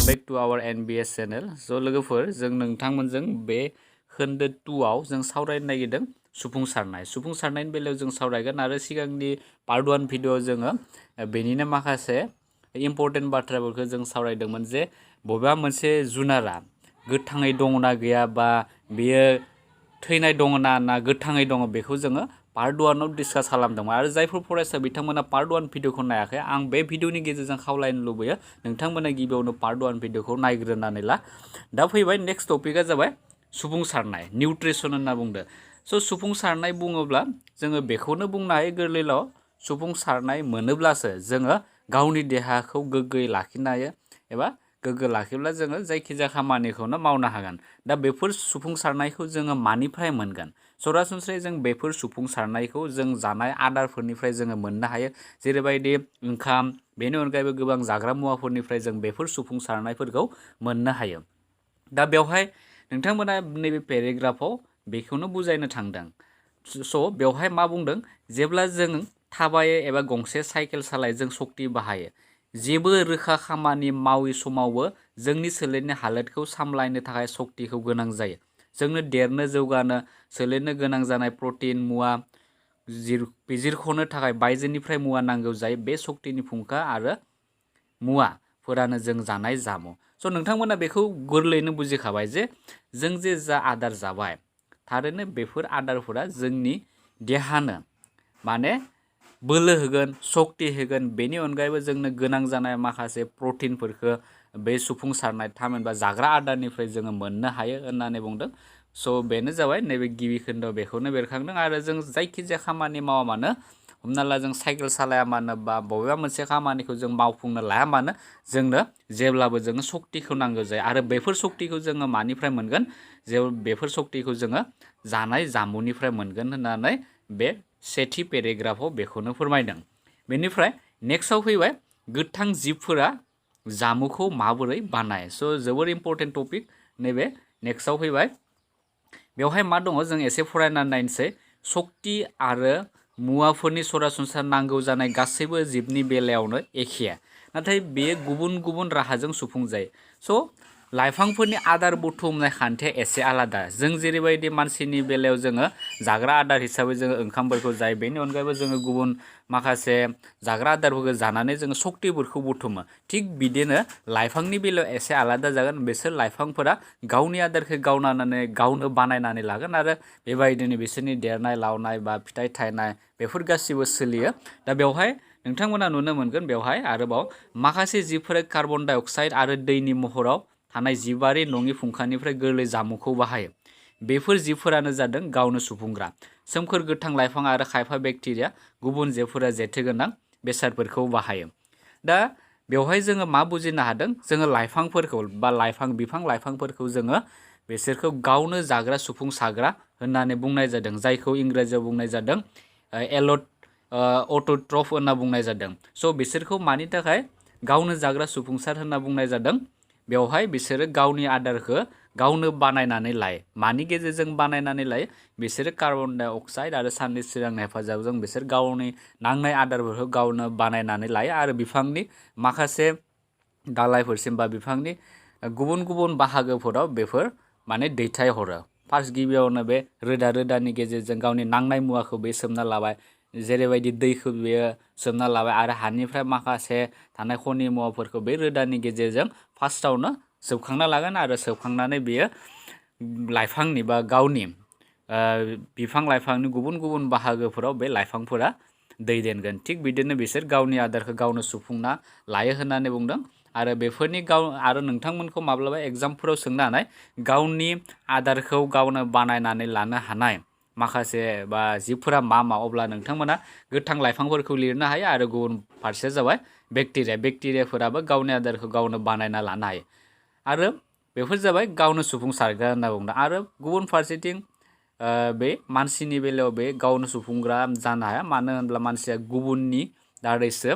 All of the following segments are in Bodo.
back to our NBS channel. So लोगोफोर जों नोंथांमोनजों बे खोन्दो 2 आव जों सावरायनो नागिरदों सुफुंसारनायनि बेलायाव जों सावरायगोन आरो सिगांनि पार्ट 1 भिडिअ जोङो बेनिनो माखासे इम्पोर्टेन्ट बाथ्राफोरखौ जों सावरायदोंमोन जे बबेबा मोनसे जुनारा गोथाङै दङना गैया बा बेयो थैनाय दङना गोथाङै दङ बेखौ जोङो पार्ट 1 आव डिसकास खालामदोंमोन आरो जायफोर फरायसा बिथांमोना पार्ट 1 भिडिअखौ नायाखै आं बे भिडिअनि गेजेरजों खावलायनो लुबैयो नोंथांमोना गिबियावनो पार्ट 1 भिडिअखौ नायग्रोनानै ला दा फैबाय नेक्स्ट टपिकआ जाबाय सुफुंसारनाय निउट्रिसन होनना बुंदो स' सुफुंसारनाय बुङोब्ला जोङो बेखौनो बुंनो हायो गोरलैलाव सुफुंसारनाय मोनोब्लासो जोङो गावनि देहाखौ गोग्गोयै लाखिनो हायो एबा गोग्गो लाखिब्ला जोङो जायखिजाया खामानिखौनो मावनो हागोन दा बेफोर सुफुंसारनायखौ जोङो मानिफ्राय मोनगोन सरासनस्रायै जों बेफोर सुफुंसारनायखौ जों जानाय आदारफोरनिफ्राय जोङो मोननो हायो जेरैबायदि ओंखाम बेनि अनगायैबो गोबां जाग्रा मुवाफोरनिफ्राय जों बेफोर सुफुंसारनायफोरखौ मोननो हायो दा बेवहाय नोंथांमोना नैबे पेराग्राफाव बेखौनो बुजायनो थांदों स' बेवहाय मा बुंदों जेब्ला जों थाबायो एबा गंसे साइकेल सालायो जों सक्ति बाहायो जेबो रोखा खामानि मावै समावबो जोंनि सोलेरनि हालोदखौ सामलायनो थाखाय सक्तिखौ गोनां जायो जोंनो देरनो जौगानो सोलिनो गोनां जानाय प्रटिन मुवा बिजिरख'नो थाखाय बायजोनिफ्राय मुवा नांगौ जायो बे सक्तिनि फुंखा आरो मुवाफोरानो जों जानाय जामुं स' नोंथांमोना बेखौ गोरलैयैनो बुजिखाबाय जे जों जे जा आदार जाबाय थारैनो बेफोर आदारफोरा जोंनि देहानो माने बोलो होगोन सक्ति होगोन बेनि अनगायैबो जोंनो गोनां जानाय माखासे प्रटिनफोरखौ बे सुफुंसारनाय थामहिनबा जाग्रा आदारनिफ्राय जोङो मोननो हायो होननानै बुंदों स' बेनो जाबाय नैबे गिबि खोन्दोआव बेखौनो बेरखांदों आरो जों जायखिजाया खामानि मावा मानो हमना ला जों साइकेल सालाया मानो बा बबेबा मोनसे खामानिखौ जों मावफुंनो लाया मानो जोंनो जेब्लाबो जोङो सक्तिखौ नांगौ जायो आरो बेफोर सक्तिखौ जोङो मानिफ्राय मोनगोन जे बेफोर सक्तिखौ जोङो जानाय जामुंनिफ्राय मोनगोन होननानै बे सेथि पेराग्राफाव बेखौनो फोरमायदों बेनिफ्राय नेक्स्टआव फैबाय गोथां जिबफोरा जामुंखौ माबोरै बानाय स' जोबोर इम्पर्टेन्ट टपिक नैबे नेक्स्टआव फैबाय बेवहाय मा दङ जों एसे फरायनानै नायनोसै सक्ति आरो मुवाफोरनि सरासनस्रा नांगौ जानाय गासैबो जिबनि बेलायावनो एखे नाथाय बेयो गुबुन गुबुन राहाजों सुफुंजायो स' लाइफांफोरनि आदार बुथुमनाय खान्थिया एसे आलादा जों जेरैबायदि मानसिनि बेलायाव जोङो जाग्रा आदार हिसाबै जोङो ओंखामफोरखौ जायो बेनि अनगायैबो जोङो गुबुन माखासे जाग्रा आदारफोरखौ जानानै जोङो सक्तिफोरखौ बुथुमो थिग बिदिनो लाइफांनि बेलायाव एसे आलादा जागोन बिसोर लाइफांफोरा गावनि आदारखौ गावनो बानायनानै लागोन आरो बेबायदिनो बिसोरनि देरनाय लावनाय बा फिथाइ थायनाय बेफोर गासिबो सोलियो दा बेवहाय नोंथांमोना नुनो मोनगोन बेवहाय आरोबाव माखासे जिबफोरा कार्बन डाइ अक्साइड आरो दैनि महराव थानाय जिबारि नङि फुंखानिफ्राय गोरलै जामुंखौ बाहायो बेफोर जिबफोरानो जादों गावनो सुफुंग्रा सोमखोर गोथां लाइफां आरो खायफा बेक्टेरिया गुबुन जिबफोरा जेथोगोनां बेसादफोरखौ बाहायो दा बेवहाय जोङो मा बुजिनो हादों जोङो लाइफांफोरखौ बा बिफां लाइफांफोरखौ जोङो बिसोरखौ गावनो जाग्रा सुफुंसारग्रा होननानै बुंनाय जादों जायखौ इंराजियाव बुंनाय जादों अट'ट्रफ होनना बुंनाय जादों स' बिसोरखौ मानि थाखाय गावनो जाग्रा सुफुंसार होनना बुंनाय जादों बेवहाय बिसोरो गावनि आदारखौ गावनो बानायनानै लायो मानि गेजेरजों बानायनानै लायो बिसोरो कार्बन डाइ अक्साइड आरो साननि सोरांनि हेफाजाबजों बिसोर गावनि नांनाय आदारफोरखौ गावनो बानायनानै लायो आरो बिफांनि माखासे दालाइफोरसिम बा बिफांनि गुबुन गुबुन बाहागोफोराव बेफोर माने दैथायहरो फार्स्ट गिबियावनो बे रोदानि गेजेरजों गावनि नांनाय मुवाखौ बे सोबना लाबाय जेरैबायदि दैखौ बेयो सोबना लाबाय आरो हानिफ्राय माखासे थानाय खनि मुवाफोरखौ बे रोदानि गेजेरजों फार्स्टआवनो सोबखांना लागोन आरो सोबखांनानै बेयो लाइफांनि बा गावनि बिफां लाइफांनि गुबुन गुबुन बाहागोफोराव बे लाइफांफोरा दैदेनगोन थिग बिदिनो बिसोर गावनि आदारखौ गावनो सुफुंना लायो होननानै बुंदों आरो बेफोरनि आरो नोंथांमोनखौ माब्लाबा एग्जामफोराव सोंनो हानाय गावनि आदारखौ गावनो बानायनानै लानो हानाय माखासे बा जिबफोरा मा अब्ला नोंथांमोना गोथां लाइफांफोरखौ लिरनो हायो आरो गुबुन फारसेया जाबाय बेक्टेरियाफोराबो गावनि आदारखौ गावनो बानायना लानो हायो आरो बेफोर जाबाय गावनो सुफुंसारग्रा होनना बुंदों आरो गुबुन फारसेथिं बे मानसिनि बेलायाव बे गावनो सुफुंग्रा जानो हाया मानो होनब्ला मानसिया गुबुननि दारैसो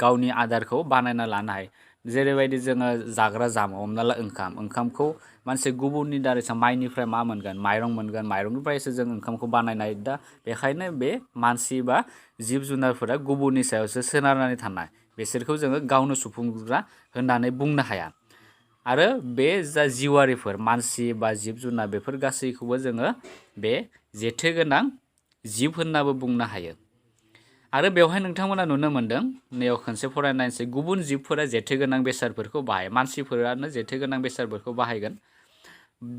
गावनि आदारखौ बानायना लानो हायो जेरैबायदि जोङो जाग्रा जामुं हमना ला ओंखामखौ मानसि गुबुननि दारैसो माइनिफ्राय मा मोनगोन माइरं मोनगोन माइरंनिफ्रायसो जों ओंखामखौ बानायनाय दा बेखायनो बे मानसि बा जिब जुनारफोरा गुबुननि सायावसो सोनारनानै थानाय बिसोरखौ जोङो गावनो सुफुंग्रा होननानै बुंनो हाया। आरो बे जा जिउआरिफोर मानसि बा जिब जुनार बेफोर गासैखौबो जोङो बे जेथो गोनां जिब होननाबो बुंनो हायो। आरो बेवहाय नोंथांमोना नुनो मोनदों नैयाव खनसे फरायनायसै गुबुन जिबफोरा जेथो गोनां बेसादफोरखौ बाहायो, मानसिफोरानो जेथो गोनां बेसादफोरखौ बाहायगोन।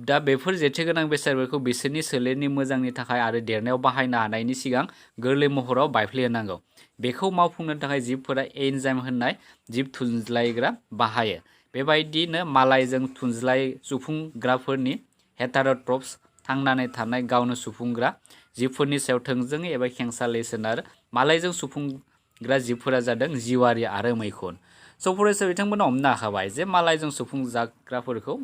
दा बेफोर जेथो गोनां बेसादफोरखौ बिसोरनि सोलेरनि मोजांनि थाखाय आरो देरनायाव बाहायनो हानायनि सिगां गोरलै महराव बायफ्लेहोनांगौ। बेखौ मावफुंनो थाखाय जिबफोरा एनजाइम होननाय जिब थुनज्लायग्रा बाहायो। बेबायदिनो मालायजों थुनज्लाय सुफुंग्राफोरनि हेटारोट्रफ्स थांनानै थानाय गावनो सुफुंग्रा जिबफोरनि सायाव थोंजोङै एबा खेंसालियै सोनारो। मालायजों सुफुंग्रा जिबफोरा जादों जिउआरि आरो मैखुन। स' फरायसा बिथांमोना हमनो हाखाबाय जे मालायजों सुफुंजाग्राफोरखौ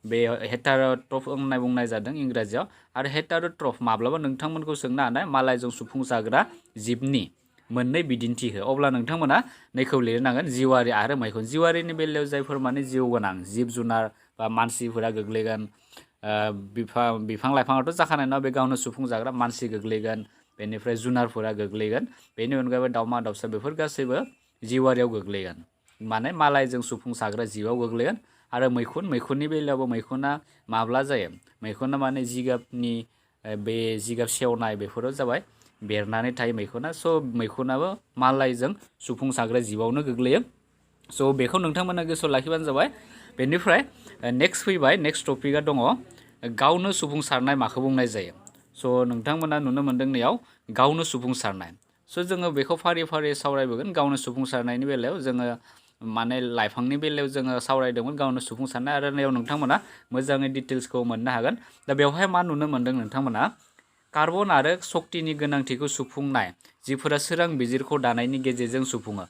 बे हेटारोट्रफ होननाय बुंनाय जादों इंराजियाव। आरो हेटारोट्रफ माब्लाबा नोंथांमोनखौ सोंनो हानाय मालायजों सुफुंजाग्रा जिबनि मोननै बिदिन्थि हो, अब्ला नोंथांमोना नैखौ लिरनांगोन जिउआरि आरो मैखुन। जिउआरिनि बेलायाव जायफोर माने जिउ गोनां जिब जुनार बा मानसिफोरा गोग्लैगोन। बिफां लाइफाङाथ' जाखानाय नङा, बे गावनो सुफुंजाग्रा मानसि गोग्लैगोन, बेनिफ्राय जुनारफोरा गोग्लैगोन, बेनि अनगायैबो दाउमा दाउसा बेफोर गासैबो जिउआरियाव गोग्लैगोन, माने मालायजों सुफुंजाग्रा जिउआव गोग्लैगोन। आरो मैखुननि बेलायावबो मैखुना माब्ला जायो, मैखुना माने जिगाबनि बे जिगाब सेवनाय बेफोराव जाबाय बेरनानै थायो मैखुना। स' मैखुनाबो मालायजों सुफुंजाग्रा जिउआवनो गोग्लैयो। स' बेखौ नोंथांमोना गोसोआव लाखिबानो जाबाय। बेनिफ्राय नेक्स्ट फैबाय, नेक्स्ट टपिकआ दङ गावनो सुफुंसारनाय माखौ बुंनाय जायो। स' नोंथांमोना नुनो मोनदों नैयाव गावनो सुफुंसारनाय। स' जोङो बेखौ फारि फारि सावरायबोगोन। गावनो सुफुंसारनायनि बेलायाव जोङो माने लाइफांनि बेलायाव जोङो सावरायदोंमोन गावनो सुफुंसारनाय, आरो नैयाव नोंथांमोना मोजाङै डिटेल्सखौ मोननो हागोन। दा बेवहाय मा नुनो मोनदों नोंथांमोना कार्बन आरो सक्तिनि गोनांथिखौ सुफुंनाय जिबफोरा सोरां बिजिरखौ दानायनि गेजेरजों सुफुङो।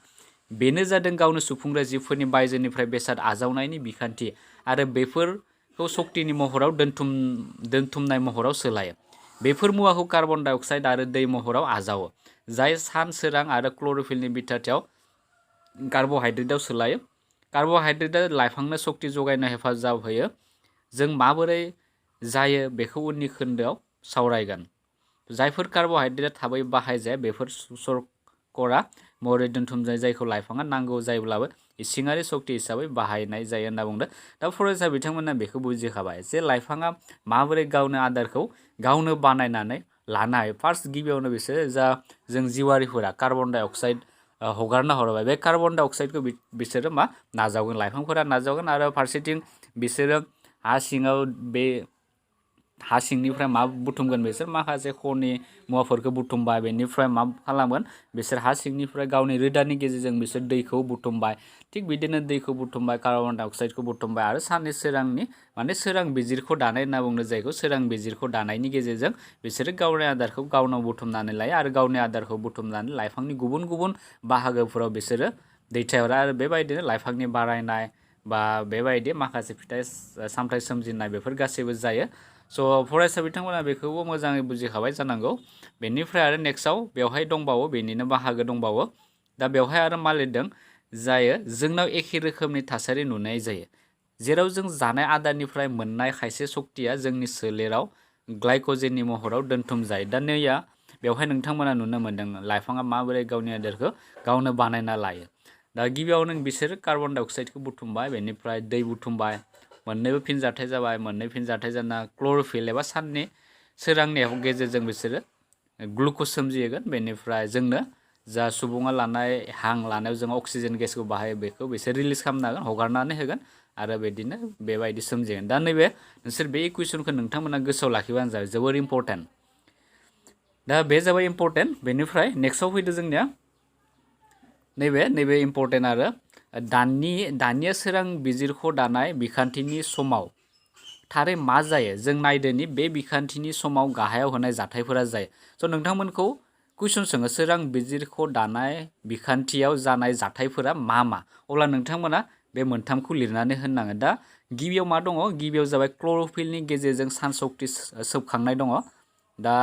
बेनो जादों गावनो सुफुंग्रा जिबफोरनि बायजोनिफ्राय बेसाद आजावनायनि बिखान्थि आरो बेफोरखौ सक्तिनि महराव दोनथुमनाय महराव सोलायो। बेफोर मुवाखौ कार्बन डाइ अक्साइड आरो दै महराव आजावो, जाय सान सोरां आरो क्ल'र'फिलनि बिथायाव कार्ब'हाइड्रेटआव सोलायो। कार्ब'हाइड्रेटआ लाइफांनो सक्ति जगायनो हेफाजाब होयो। जों माबोरै जायो बेखौ उननि खोन्दोआव सावरायगोन। जायफोर कार्ब'हाइड्रेटआ थाबै बाहायजाया बेफोर शर्करा महरै दोनथुमजायो, जायखौ लाइफाङा नांगौ जायोब्लाबो इसिङारि सक्ति हिसाबै बाहायनाय जायो होनना बुंदों। दा फरायसा बिथांमोना बेखौ बुजिखाबाय जे लाइफाङा माबोरै गावनो आदारखौ गावनो बानायनानै लानो हायो। फार्स्ट गिबियावनो बिसोरो जों जिउआरिफोरा कार्बन डाइ अक्साइड हगारना हरबाय, बे कार्बन डाइ अक्साइडखौ बिसोरो नाजावगोन, लाइफांफोरा नाजावगोन। आरो फारसेथिं बिसोरो हा सिंनिफ्राय मा बुथुमगोन, बिसोर माखासे खनि मुवाफोरखौ बुथुमबाय। बेनिफ्राय मा खालामगोन बिसोर हा सिंनिफ्राय गावनि रोदानि गेजेरजों बिसोर दैखौ बुथुमबाय। थिग बिदिनो दैखौ बुथुमबाय, कार्बन डाइ अक्साइडखौ बुथुमबाय, आरो साननि सोरांनि माने सोरां बिजिरखौ दानाय होनना बुंनो जायखौ सोरां बिजिरखौ दानायनि गेजेरजों बिसोरो गावनि आदारखौ गावनो बुथुमनानै लायो। आरो गावनि आदारखौ बुथुमनानै लाइफांनि गुबुन गुबुन बाहागोफोराव बिसोरो दैथायहरो। आरो बेबायदिनो लाइफांनि बारायनाय बा बेबायदि माखासे फिथाइ सामथाइ सोमजिनाय बेफोर गासैबो जायो। स' फरायसा बिथांमोना बेखौबो मोजाङै बुजिखाबाय जानांगौ। बेनिफ्राय आरो नेक्स्टआव बेवहाय दंबावो, बेनिनो बाहागो दंबावो। दा बेवहाय आरो मा लिरदों, जायो जोंनाव एखे रोखोमनि थासारि नुनाय जायो, जेराव जों जानाय आदारनिफ्राय मोननाय खायसे सक्तिया जोंनि सोलेराव ग्लाइक'जेननि महराव दोनथुम जायो। दा नैया बेवहाय नोंथांमोना नुनो मोनदों लाइफाङा माबोरै गावनि आदारखौ गावनो बानायना लायो। दा गिबियावनो बिसोरो कार्बन डाइ अक्साइडखौ बुथुमबाय, बेनिफ्राय दै बुथुमबाय, मोननैबो फिनजाथाय जाबाय। मोननै फिनजाथाय जाना क्ल'र'फिल एबा साननि सोरांनि गेजेरजों बिसोरो ग्लुक'ज सोमजिहोगोन। बेनिफ्राय जोंनो जा सुबुङा लानाय हां लानायाव जों अक्सिजेन गेसखौ बाहायो बेखौ बिसोर रिलिज खालामनो हागोन, हगारनानै होगोन, आरो बिदिनो बेबायदि सोमजिगोन। दा नैबे नोंसोर बे इकुवेसनखौ नोंथांमोना गोसोआव लाखिबानो जाबाय, जोबोर इम्परटेन्ट। दा बे जाबाय इम्परटेन्ट। बेनिफ्राय नेक्स्टआव फैदो जोंनिया नैबे इम्परटेन्ट। आरो दानिया सोरां बिजिरखौ दानाय बिखान्थिनि समाव थारै मा जायो जों नायदोनि बे बिखान्थिनि समाव गाहायाव होनाय जाथायफोरा जायो। स' नोंथांमोनखौ कुइसन सोङो सोरां बिजिरखौ दानाय बिखान्थियाव जानाय जाथायफोरा मा मा, अब्ला नोंथांमोना बे मोनथामखौ लिरनानै होनांगोन। दा गिबियाव मा दङ, गिबियाव जाबाय क्ल'र'फिलनि गेजेरजों सान सक्ति सोबखांनाय दङ। दा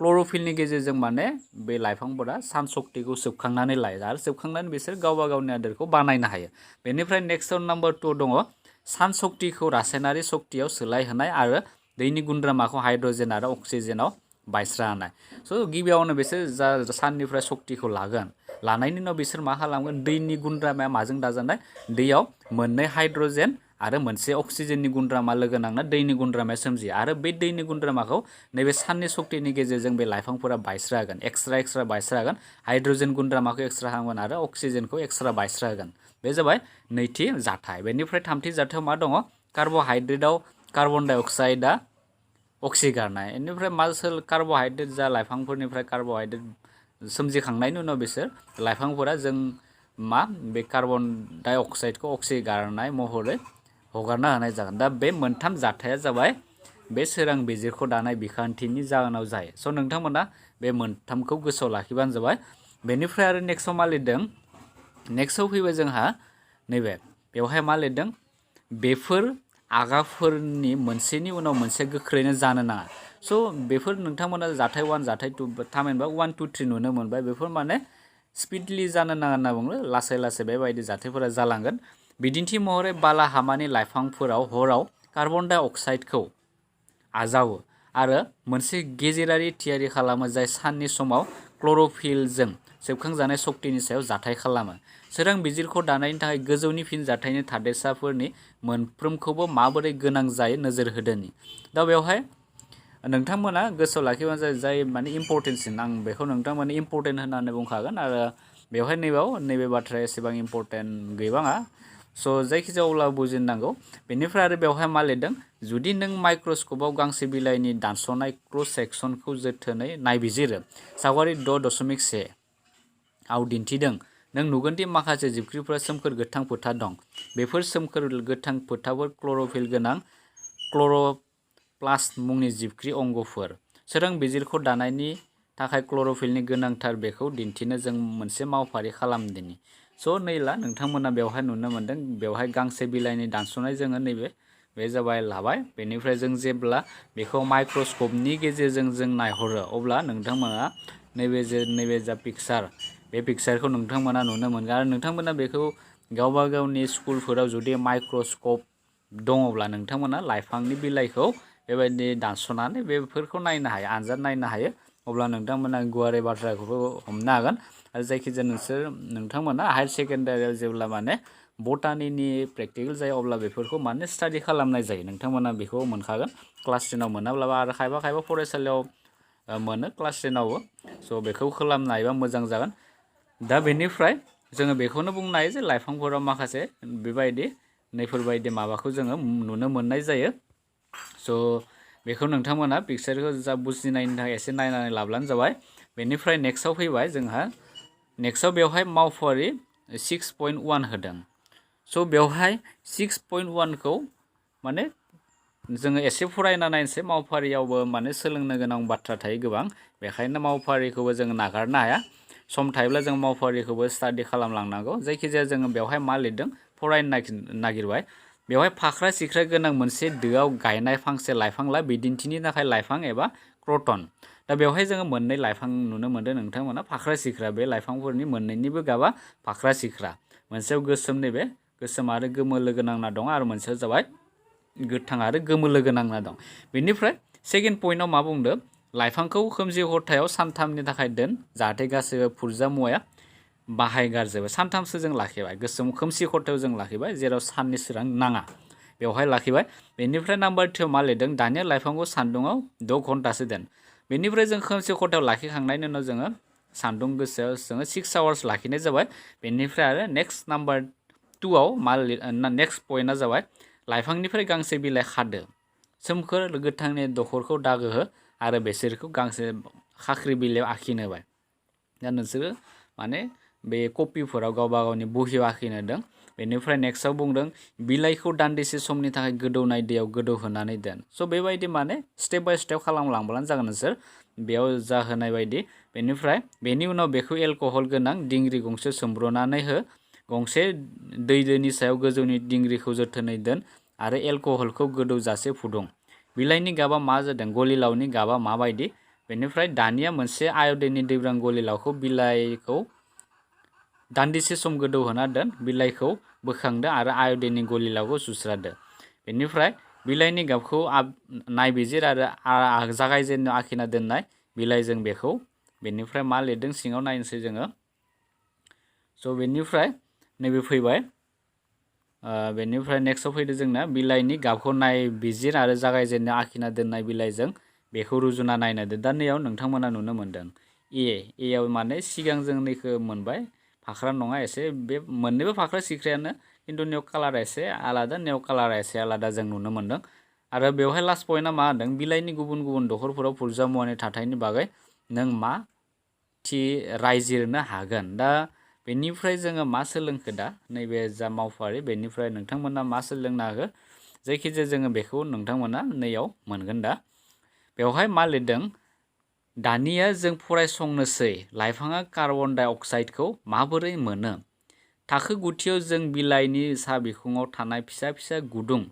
क्ल'र'फिलनि गेजेरजों माने बे लाइफांफोरा सान सक्तिखौ सोबखांनानै लायो, आरो सोबखांनानै बिसोर गावबा गावनि आदारखौ बानायनो हायो। बेनिफ्राय नेक्स्टआव नाम्बार 2 दङ सान सक्तिखौ रासायनारि सक्तियाव सोलायहोनाय आरो दैनि गुन्द्रामाखौ हाइड्रजेन आरो अक्सिजेनाव बायस्रानाय। स' गिबियावनो बिसोर जा साननिफ्राय सक्तिखौ लागोन लानायनि उनाव बिसोर मा खालामगोन दैनि गुन्द्रामाया माजों दाजानाय दैयाव मोननै हाइड्रजेन आरो मोनसे अक्सिजेननि गुन्द्रामा लोगो नांना दैनि गुन्द्रामाया सोमजियो आरो बे दैनि गुन्द्रामाखौ नैबे साननि सक्तिनि गेजेरजों बे लाइफांफोरा बायस्रा होगोन एक्सट्रा बायस्रा होगोन हाइड्रजेन गुन्द्रामाखौ एक्सट्रा खालामगोन आरो अक्सिजेनखौ एक्सट्रा बायस्रा होगोन बे जाबाय नैथि जाथाय बेनिफ्राय थामथि जाथायाव मा दङ कार्बहाइड्रेटआव कार्बन डाइ अक्साइडआ अक्सिगारनाय बेनिफ्राय मा कार्बहाइड्रेट जा लाइफांफोरनिफ्राय कार्बहाइड्रेट सोमजिखांनायनि उनाव बिसोर लाइफांफोरा जों मा बे कार्बन डाइ अक्साइडखौ अक्सिगारनाय महरै हगारना होनाय जागोन दा बे मोनथाम जाथाया जाबाय बे सोरां बिजिरखौ दानाय बिखान्थिनि जाहोनाव जायो स' नोंथांमोना बे मोनथामखौ गोसोआव लाखिबानो जाबाय बेनिफ्राय आरो नेक्स्टआव मा लिरदों नेक्स्टआव फैबाय जोंहा नैबे बेवहाय मा लिरदों बेफोर आगाफोरनि मोनसेनि उनाव मोनसे गोख्रैनो जानो नाङा स' बेफोर नोंथांमोना जाथाय 1 जाथाय 2 थामहिनबा 1 2 3 नुनो मोनबाय बेफोर माने स्पिडलि जानो नाङा होनना बुङो लासै लासै बेबायदि जाथायफोरा जालांगोन बिदिन्थि महरै बालाहामानि लाइफांफोराव हराव कार्बन डाइ अक्साइडखौ आजावो आरो मोनसे गेजेरारि थियारि खालामो जाय साननि समाव क्ल'र'फिलजों सेबखांजानाय सक्तिनि सायाव जाथाय खालामो सोरां बिजिरखौ दानायनि थाखाय गोजौनि फिनजाथायनि थादेरसाफोरनि मोनफ्रोमखौबो माबोरै गोनां जायो नोजोर होदोनि दा बेवहाय नोंथांमोना गोसोआव लाखिबानो जाय माने इम्परटेन्टसिन आं बेखौ नोंथांमोननि इम्परटेन्ट होननानै बुंखागोन आरो बेवहाय नैबे बाथ्राया एसेबां इम्परटेन्ट गैबाङा स' जायखिजाया अब्ला बुजिनांगौ बेनिफ्राय आरो बेवहाय मा लिरदों जुदि नों माइक्रस्कपआव गांसे बिलाइनि दानस'नाय क्रस सेक्सनखौ जोथोनै नायबिजिरो सावगारि 6.1 आव दिन्थिदों नों नुगोनदि माखासे जिबख्रिफोरा सोमखोर गोथां फोथा दं बेफोर सोमखोर गोथां फोथाफोर क्ल'र'फिल गोनां क्ल'र'प्लास्ट मुंनि जिबख्रि अंगफोर सोरां बिजिरखौ दानायनि थाखाय क्ल'र'फिलनि गोनांथार बेखौ दिन्थिनो जों मोनसे मावफारि खालामदिनि स' नैला नोंथांमोना बेवहाय नुनो मोनदों बेवहाय गांसे बिलाइनि दानस'नाय जोङो नैबे बे जाबाय लाबाय बेनिफ्राय जों जेब्ला बेखौ माइक्रस्कपनि गेजेरजों जों नायहरो अब्ला नोंथांमोना नैबे जा पिक्सार बे पिक्सारखौ नोंथांमोना नुनो मोनगोन आरो नोंथांमोना बेखौ गावबा गावनि स्कुलफोराव जुदि माइक्रस्कप दङब्ला नोंथांमोना लाइफांनि बिलाइखौ बेबायदि दानस'नानै बेफोरखौ नायनो हायो आनजाद नायनो हायो अब्ला नोंथांमोना गुवारै बाथ्राखौबो हमनो हागोन आरो जायखिजाया नोंथांमोना हायार सेकेन्डारियाव जेब्ला माने बटानिनि प्रेक्टिकेल जायो अब्ला बेफोरखौ माने स्टाडि खालामनाय जायो नोंथांमोना बेखौ मोनखागोन क्लास 10आव मोनाब्लाबो आरो खायफा फरायसालियाव मोनो क्लास 10आवबो स' बेखौ खालामनो हायोबा मोजां जागोन दा बेनिफ्राय जोङो बेखौनो बुंनो हायो जे लाइफांफोराव माखासे बेबायदि नैफोरबायदि माबाखौ जोङो नुनो मोननाय जायो स' बेखौ नोंथांमोना पिक्सारखौ जा बुजिनायनि थाखाय एसे नायनानै लाब्लानो जाबाय बेनिफ्राय नेक्स्टआव फैबाय जोंहा नेक्स्टआव बेवहाय मावफारि 6.1 होदों स' बेवहाय 6.1खौ माने जोङो एसे फरायना नायनोसै मावफारियावबो माने सोलोंनो गोनां बाथ्रा थायो गोबां बेखायनो मावफारिखौबो जोङो नागारनो हाया सम थायोब्ला जों मावफारिखौबो स्टाडि खालामलांनांगौ जायखिजाया जोङो बेवहाय मा लिरदों फरायनो नागिरबाय बेवहाय फाख्रा सिख्रा गोनां मोनसे दोआव गायनाय फांसे लाइफां ला बिदिन्थिनि थाखाय लाइफां एबा क्रटन दा बेवहाय जोङो मोननै लाइफां नुनो मोनदों नोंथांमोना फाख्रा सिख्रा बे लाइफांफोरनि मोननैनिबो गाबा फाख्रा सिख्रा मोनसेयाव गोसोम नैबे गोसोम आरो गोमो लोगो नांना दं आरो मोनसेयाव जाबाय गोथां आरो गोमो लोगो नांना दं बेनिफ्राय सेकेन्ड पइन्टआव मा बुंदों लाइफांखौ खोमसि खथायाव सानथामनि थाखाय दोन जाहाथे गासैबो फुरजा मुवाया बाहायगारजोबो सानथामसो जों लाखिबाय गोसोम खोमसि खथायाव जों लाखिबाय जेराव साननि सोरां नाङा बेवहाय लाखिबाय बेनिफ्राय नाम्बार 2 मा लिरदों दानिया लाइफांखौ सान्दुङाव 6 घन्टासो दोन बेनिफ्राय जों खोमसि खथायाव लाखिखांनायनि उनाव जोङो सान्दुं गोसायाव जोङो 6 आवार्स लाखिनाय जाबाय बेनिफ्राय आरो नेक्स्ट नाम्बार 2आव नेक्स्ट पइन्टआ जाबाय लाइफांनिफ्राय गांसे बिलाइ खादो सोमखोर गोथांनि दखरखौ दागो हो आरो बेसोरखौ गांसे खाख्रि बिलाइयाव आखिनो होबाय दा नोंसोरो माने बे कपिफोराव गावबा गावनि बहियाव आखिनो होदों बेनिफ्राय नेक्स्टआव बुंदों बिलाइखौ दान्दिसे समनि थाखाय गोदौनाय दैयाव गोदौहोनानै दोन स' बेबायदि माने स्टेप बाय स्टेप खालामलांब्लानो जागोन नोंसोर बेयाव जाहोनाय बायदि बेनिफ्राय बेनि उनाव बेखौ एलकहल गोनां दिंग्रि गंसे सोमब्रनानै हो गंसे दैनि सायाव गोजौनि दिंग्रिखौ जोथोनै दोन आरो एलकहलखौ गोदौजासे फुदुं बिलाइनि गाबा मा जादों गलिलावनि गाबा माबायदि बेनिफ्राय दानिया मोनसे आय'डिननि दैब्रां गलिलावखौ बिलाइखौ दान्दिसे सम गोदौहोना दोन बिलाइखौ बोखांदो आरो आय'डिननि गलिलावखौ सुस्रादो बेनिफ्राय बिलाइनि गाबखौ नायबिजिर आरो जागायजेननो आखिना दोननाय बिलाइजों बेखौ बेनिफ्राय मा लिरदों सिङाव नायनोसै जोङो स' बेनिफ्राय नैबे फैबाय बेनिफ्राय नेक्स्टआव फैदो जोंना बिलाइनि गाबखौ नायबिजिर आरो जागायजेननो आखिना दोननाय बिलाइजों बेखौ रुजुना नायनो दो। दा नैयाव नोंथांमोना नुनो मोनदों एआव माने सिगां जों नैखौ मोनबाय फाख्रा नङा एसे बे मोननैबो फाख्रा सिख्रायानो खिन्थु नेव कालारा एसे आलादा नेव कालारा एसे आलादा जों नुनो मोनदों। आरो बेवहाय लास्ट पइन्टआ मा होनदों बिलाइनि गुबुन गुबुन दखरफोराव बुरजा मुवानि थाथायनि बागै नों मा रायजिरनो हागोन। दा बेनिफ्राय जोङो मा सोलोंखो दा नैबे जा मावफारि बेनिफ्राय नोंथांमोना मा सोलोंनो हागो जायखिजाया जोङो बेखौ नोंथांमोना नैयाव मोनगोन। दा बेवहाय मा लिरदों दानिया जों फरायसंनोसै लाइफाङा कार्बन डाइ अक्साइडखौ माबोरै मोनो। थाखो गुथियाव जों बिलाइनि सा बिखुङाव थानाय फिसा फिसा गुदुं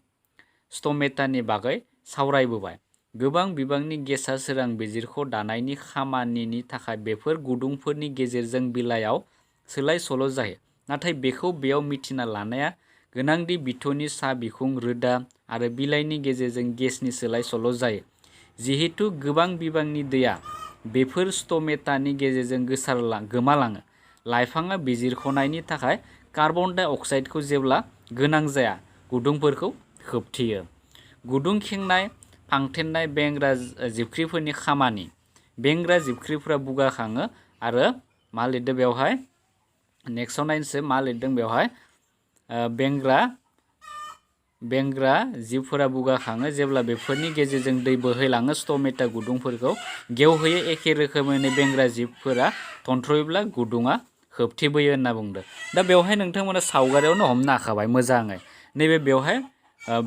स्टमेटानि बागै सावरायबोबाय। गोबां बिबांनि गेसा सोरां बिजिरख' दानायनि खामानिनि थाखाय बेफोर गुदुंफोरनि गेजेरजों बिलाइयाव सोलाय सोल' जायो। नाथाय बेखौ बेयाव मिथिना लानाया गोनांदि बिथ'नि सा बिखुं रोदा आरो बिलाइनि गेजेरजों गेसनि सोलाय सोल' जायो। जिहेतु गोबां बिबांनि दैया बेफोर स्टमेटानि गेजेरजों गोमालाङो लाइफाङा बिजिरख'नायनि थाखाय कार्बन डाइ अक्साइडखौ जेब्ला गोनां जाया गुदुंफोरखौ खोबथेयो। गुदुं खेंनाय फांथेनाय बेंग्रा जिबख्रिफोरनि खामानि बेंग्रा जिबख्रिफोरा बुगाखाङो आरो मा लिरदों बेवहाय नेक्स्टआव नायनोसै मा लिरदों बेवहाय बेंग्रा जिबफोरा बुगाखाङो जेब्ला बेफोरनि गेजेरजों दै बोहैलाङो स्टमेटा गुदुंफोरखौ गेवहैयो एखे रोखोमैनो बेंग्रा जिबफोरा थन्थ्रयोब्ला गुदुङा खोबथेबोयो होनना बुंदों। दा बेवहाय नोंथांमोना सावगारियावनो हमनो हाखाबाय मोजाङै नैबे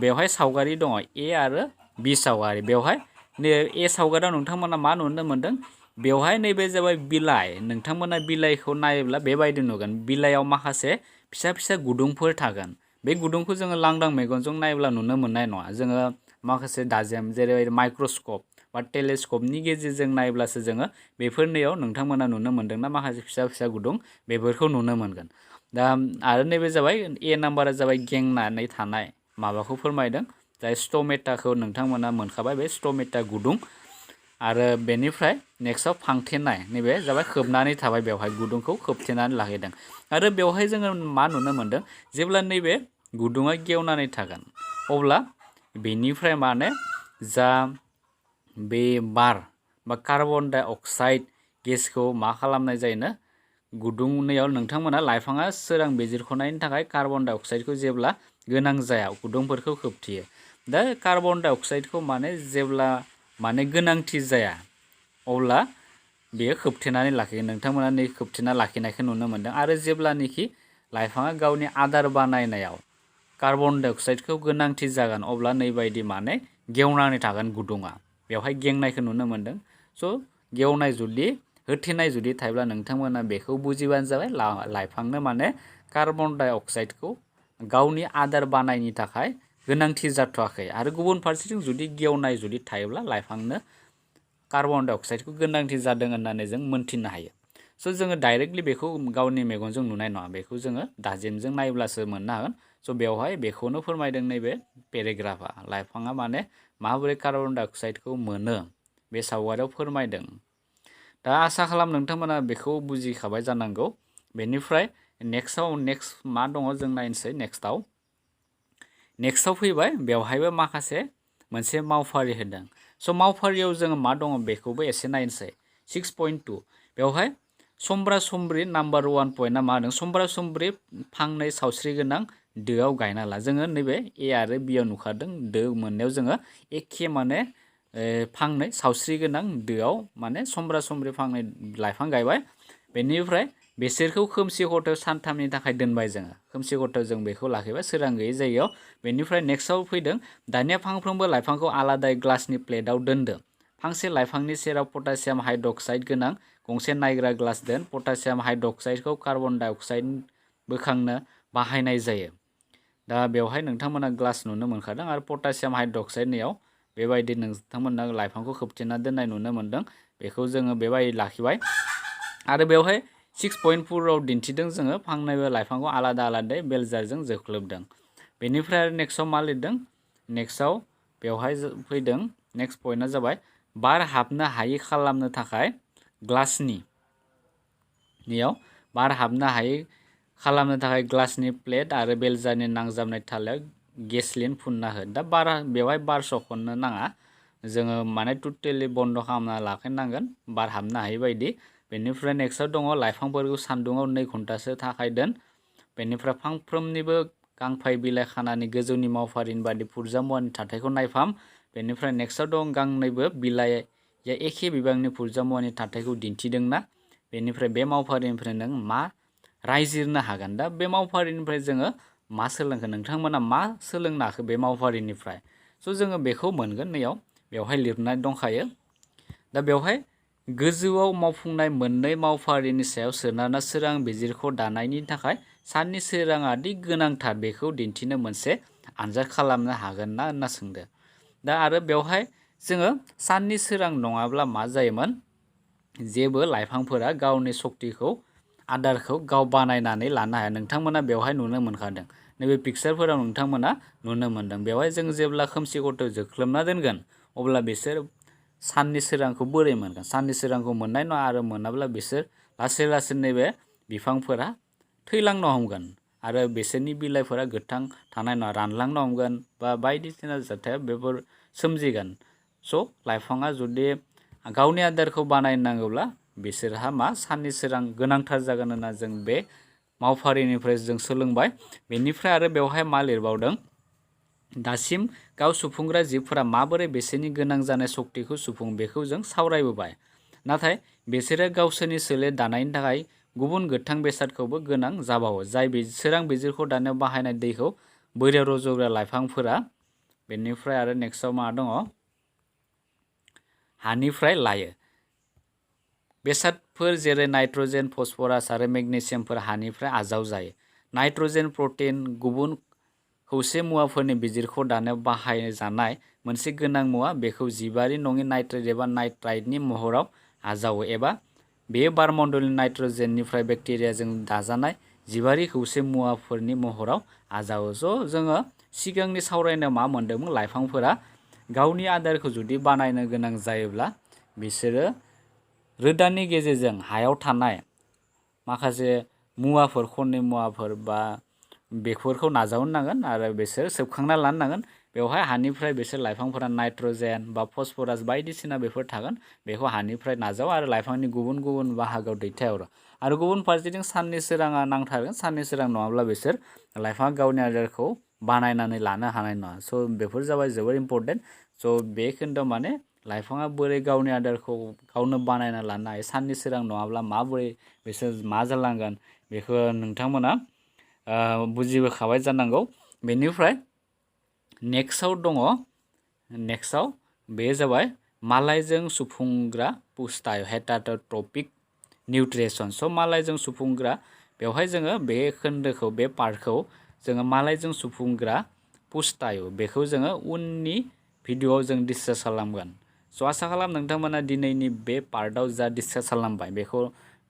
बेवहाय सावगारि दङ ए आरो बि सावगारि। बेवहाय ए सावगारियाव नोंथांमोना मा नुनो मोनदों बेवहाय नैबे जाबाय बिलाइ नोंथांमोना बिलाइखौ नायोब्ला बेबायदि नुगोन बिलाइयाव माखासे फिसा फिसा गुदुंफोर थागोन। बे गुदुंखौ जोङो लांदां मेगनजों नायोब्ला नुनो मोननाय नङा। जोङो माखासे दाजेम जेरै माइक्रस्कप बा टेलिस्कपनि गेजेरजों नायब्लासो जोङो बेफोरनियाव नोंथांमोना नुनो मोनदोंना माखासे फिसा फिसा गुदुं बेफोरखौ नुनो मोनगोन। दा आरो नैबे जाबाय ए नाम्बारा जाबाय गेंनानै थानाय माबाखौ फोरमायदों जाय स्टमेटाखौ नोंथांमोना मोनखाबाय बे स्टमेटा गुदुं। आरो बेनिफ्राय नेक्स्टआव फांथेनाय नैबे जाबाय खोबनानै थाबाय बेवहाय गुदुंखौ खोबथेनानै लाखिदों। आरो बेवहाय जोङो मा नुनो मोनदों जेब्ला नैबे गुदुङा गेवनानै थागोन अब्ला बेनिफ्राय माने जा बे बार बा कार्बन डाइ अक्साइड गेसखौ मा खालामनाय जायोनो गुदुंनियाव नोंथांमोना लाइफाङा सोरां बिजिरख'नायनि थाखाय कार्बन डाइ अक्साइडखौ जेब्ला गोनां जाया गुदुंफोरखौ खोबथेयो। दा कार्बन डाइ अक्साइडखौ माने जेब्ला माने गोनांथि जाया अब्ला बेयो खोबथेनानै लाखियो। नोंथांमोना नै खोबथेना लाखिनायखौ नुनो मोनदों। आरो जेब्लानोखि लाइफाङा गावनि आदार बानायनायाव कार्बन डाइ अक्साइडखौ गोनांथि जागोन अब्ला नैबायदि माने गेवनानै थागोन गुदुङा बेवहाय गेंनायखौ नुनो मोनदों। स' गेवनाय जुदि होथेनाय जुदि थायोब्ला नोंथांमोना बेखौ बुजिबानो जाबाय लाइफांनो माने कार्बन डाइ अक्साइडखौ गावनि आदार बानायनो थाखाय गोनांथि जाथ'वाखै। आरो गुबुन फारसेथिं जुदि गेवनाय जुदि थायोब्ला लाइफांनो कार्बन डाइ अक्साइडखौ गोनांथि जादों होननानै जों मोनथिनो हायो। स' जोङो डाइरेक्टलि बेखौ गावनि मेगनजों नुनाय नङा बेखौ जोङो दाजेमजों नायब्लासो मोननो हागोन। स' बेवहाय बेखौनो फोरमायदों नैबे पेराग्राफा लाइफाङा माने माबोरै कार्बन डाइ अक्साइडखौ मोनो बे सावगारियाव फोरमायदों। दा आसा खालाम नोंथांमोना बेखौ बुजिखाबाय जानांगौ। बेनिफ्राय नेक्स्ट मा दङ जों नायनोसै नेक्स्टआव फैबाय बेवहायबो माखासे मोनसे मावफारि होदों। स' मावफारियाव जोङो मा दङ बेखौबो एसे नायनोसै 6.2 बेवहाय समब्रा समब्रि नाम्बार 1 पइन्टआ मा होदों समब्रा समब्रि फांनै सावस्रि गोनां दोआव गायना ला। जोङो नैबे ए आरो बियाव नुखादों दो मोननायाव जोङो एखे माने फांनै सावस्रि गोनां दोआव माने समब्रा समब्रि फांनै लाइफां गायबाय। बेनिफ्राय बेसोरखौ खोमसि खथायाव सानथामनि थाखाय दोनबाय जोङो खोमसि खथायाव जों बेखौ लाखिबाय सोरां गैयै जायगायाव। बेनिफ्राय नेक्स्टआव फैदों दानिया फांफ्रोमबो लाइफांखौ आलादायै ग्लासनि प्लेटाव दोनदो। फांसे लाइफांनि सेराव पटासियाम हाइड्रक्साइड गोनां गंसे नायग्रा ग्लास दोन। पटासियाम हाइड्रक्साइडखौ कार्बन डाइ अक्साइड बोखांनो बाहायनाय जायो। दा बेवहाय नोंथांमोना ग्लास नुनो मोनखादों आरो पटासियाम हाइड्रक्साइडनियाव बेबायदि नोंथांमोना लाइफांखौ खोबथेना दोननाय नुनो मोनदों। बेखौ जोङो बेबायदि लाखिबाय। आरो बेवहाय 6.4आव दिन्थिदों जोङो फांनैबो लाइफांखौ आलादा आलादायै बेलजारजों जोख्लोबदों। बेनिफ्राय आरो नेक्स्टआव मा लिरदों नेक्स्टआव बेवहाय फैदों नेक्स्ट पइन्टआ जाबाय बार हाबनो हायि खालामनो थाखाय ग्लासनियाव बार हाबनो हायै खालामनो थाखाय ग्लासनि प्लेट आरो बेलजानि नांजाबनाय थालायाव गेसलिन फुनना हो। दा बेवहाय बार सखननो नाङा, जोङो माने टटेलि बन्द खालामना लाखिनांगोन बार हाबनो हायै बायदि। बेनिफ्राय नेक्स्टआव दङ लाइफांफोरखौ सान्दुङाव 2 घन्टासो थाखाय दोन। बेनिफ्राय फांफ्रोमनिबो गांफाइ बिलाइ खानानै गोजौनि मावफारिनि बादि फुरजा मुवानि थाथायखौ नायफाम। बेनिफ्राय नेक्स्टआव दं गांनैबो बिलाइया एखे बिबांनि फुरजा मुवानि थाथायखौ दिन्थिदोंना। बेनिफ्राय बे मावफारिनिफ्राय नों मा रायजिरनो हागोन। दा बे मावफारिनिफ्राय जोङो मा सोलोंखो, नोंथांमोना मा सोलोंनो हाखो बे मावफारिनिफ्राय। स' जोङो बेखौ मोनगोन नैयाव बेवहाय लिरनाय दंखायो। दा बेवहाय गोजौआव मावफुंनाय मोननै मावफारिनि सायाव सोनारना सोरां बिजिरख' दानायनि थाखाय साननि सोराङा दि गोनांथार बेखौ दिन्थिनो मोनसे आनजाद खालामनो हागोन ना होनना सोंदो। दा आरो बेवहाय जोङो साननि सोरां नङाब्ला मा जायोमोन, जेबो लाइफांफोरा गावनि सक्तिखौ आदारखौ गाव बानायनानै लानो हाया। नोंथांमोना बेवहाय नुनो मोनखादों, नैबे पिक्सारफोराव नोंथांमोना नुनो मोनदों। बेवहाय जों जेब्ला खोमसि खथायाव जोख्लोबना दोनगोन अब्ला बिसोर साननि सोरांखौ बोरै मोनगोन, साननि सोरांखौ मोननाय नङा। आरो मोनाब्ला बिसोर लासै लासै नैबे बिफांफोरा थैलांनो हमगोन आरो बिसोरनि बिलाइफोरा गोथां थानाय नङा, रानलांनो हमगोन बा बायदिसिना जाथाया बेफोर सोमजिगोन। स' लाइफाङा जुदि गावनि आदारखौ बानायनांगौब्ला बिसोरहा मा साननि सोरां गोनांथार जागोन होनना जों बे मावफारिनिफ्राय जों सोलोंबाय। बेनिफ्राय आरो बेवहाय मा लिरबावदों, दासिम गाव सुफुंग्रा जिबफोरा माबोरै बिसोरनि गोनां जानाय सक्तिखौ सुफुङो बेखौ जों सावरायबोबाय। नाथाय बिसोरो गावसोरनि सोलेर दानायनि थाखाय गुबुन गोथां बेसादखौबो गोनां जाबावो, जाय सोरां बिजिरख' दानायाव बाहायनाय दैखौ बोरियाव रज'ग्रा लाइफांफोरा। बेनिफ्राय आरो नेक्स्टआव मा दङ, हानिफ्राय लायो। बेसादफोर जेरै नाइट्रजेन, फस्फरास आरो मेग्नेसियामफोर हानिफ्राय आजाव जायो। नाइट्रजेन, प्रटिन, गुबुन खौसे मुवाफोरनि बिजिरख' दानायाव बाहायजानाय मोनसे गोनां मुवा, बेखौ जिबारि नङि नाइट्रेट एबा नाइट्राइटनि महराव आजावो, एबा बेयो बारमण्डलनि नाइट्रजेननिफ्राय बेक्टेरियाजों दाजानाय जिबारि खौसे मुवाफोरनि महराव आजावो। स' जोङो सिगांनि सावरायनायाव मा मोनदोंमोन, लाइफांफोरा गावनि आदारखौ जुदि बानायनो गोनां जायोब्ला बिसोरो रोदानि गेजेरजों हायाव थानाय माखासे मुवाफोर, खनि मुवाफोर बा बेफोरखौ नाजावनो नांगोन आरो बिसोर सोबखांना लानो नांगोन। बेवहाय हानिफ्राय बिसोर लाइफांफोरा नाइट्रजेन बा फस्फरास बायदिसिना बेफोर थागोन, बेखौ हानिफ्राय नाजाव आरो लाइफांनि गुबुन गुबुन बाहागोआव दैथायहरो। आरो गुबुन फारसेथिं साननि सोराङा नांथारगोन। साननि सोरां नङाब्ला बिसोर लाइफाङा गावनि आदारखौ बानायनानै लानो हानाय नङा। स' बेफोर जाबाय जोबोर इम्परटेन्ट। स' बे खोन्दोआव माने लाइफाङा बोरै गावनि आदारखौ गावनो बानायना लानो हायो, साननि सोरां नङाब्ला माबोरै बिसोर मा जालांगोन, बेखौ नोंथांमोना बुजिबोखाबाय जानांगौ। बेनिफ्राय नेक्स्टआव दङ, नेक्स्टआव बे जाबाय मालायजों सुफुंग्रा पुस्टाय हेटारट'पिक निउट्रिसन। स' मालायजों सुफुंग्रा, बेवहाय जोङो बे खोन्दोखौ, बे पार्टखौ जोङो मालायजों सुफुंग्रा पुस्टाय, बेखौ जोङो उननि भिडिअआव जों डिसकास खालामगोन। स' आसा खालाम नोंथांमोना दिनैनि बे पार्टआव जा डिसकास खालामबाय बेखौ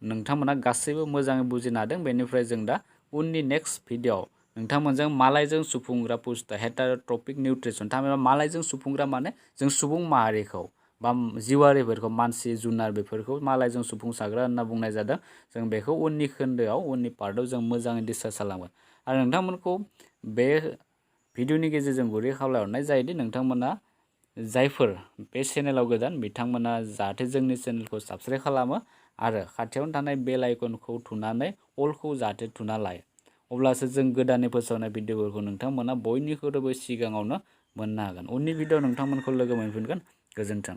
नोंथांमोना गासैबो मोजाङै बुजिनो हादों। बेनिफ्राय जों दा उननि नेक्स्ट भिडिअआव नोंथांमोनजों मालायजों सुफुंग्रा पुस्टाय हेटारट'पिक निउट्रिसन, थारमाने मालायजों सुफुंग्रा माने जों सुबुं माहारिखौ बा जिउआरिफोरखौ, मानसि जुनार बेफोरखौ मालायजों सुफुंसारग्रा होनना बुंनाय जादों। जों बेखौ उननि खोन्दोआव, उननि पार्टआव जों मोजाङै डिसकास खालामगोन। आरो नोंथांमोनखौ बे भिडिअनि गेजेरजों गुरै खावलायहरनाय जायोदि नोंथांमोना जायफोर बे चेनेलाव गोदान बिथांमोना जाहाथे जोंनि चेनेलखौ साबस्क्राइब खालामो आरो खाथियावनो थानाय बेल आइकनखौ थुनानै अलखौ जाहाथे थुना लायो, अब्लासो जों गोदानै फोसावनाय भिडिअफोरखौ नोंथांमोना बयनिख्रुइबो सिगाङावनो मोननो हागोन। उननि भिडिअआव नोंथांमोनखौ लोगो मोनफिनगोन। गोजोन्थों।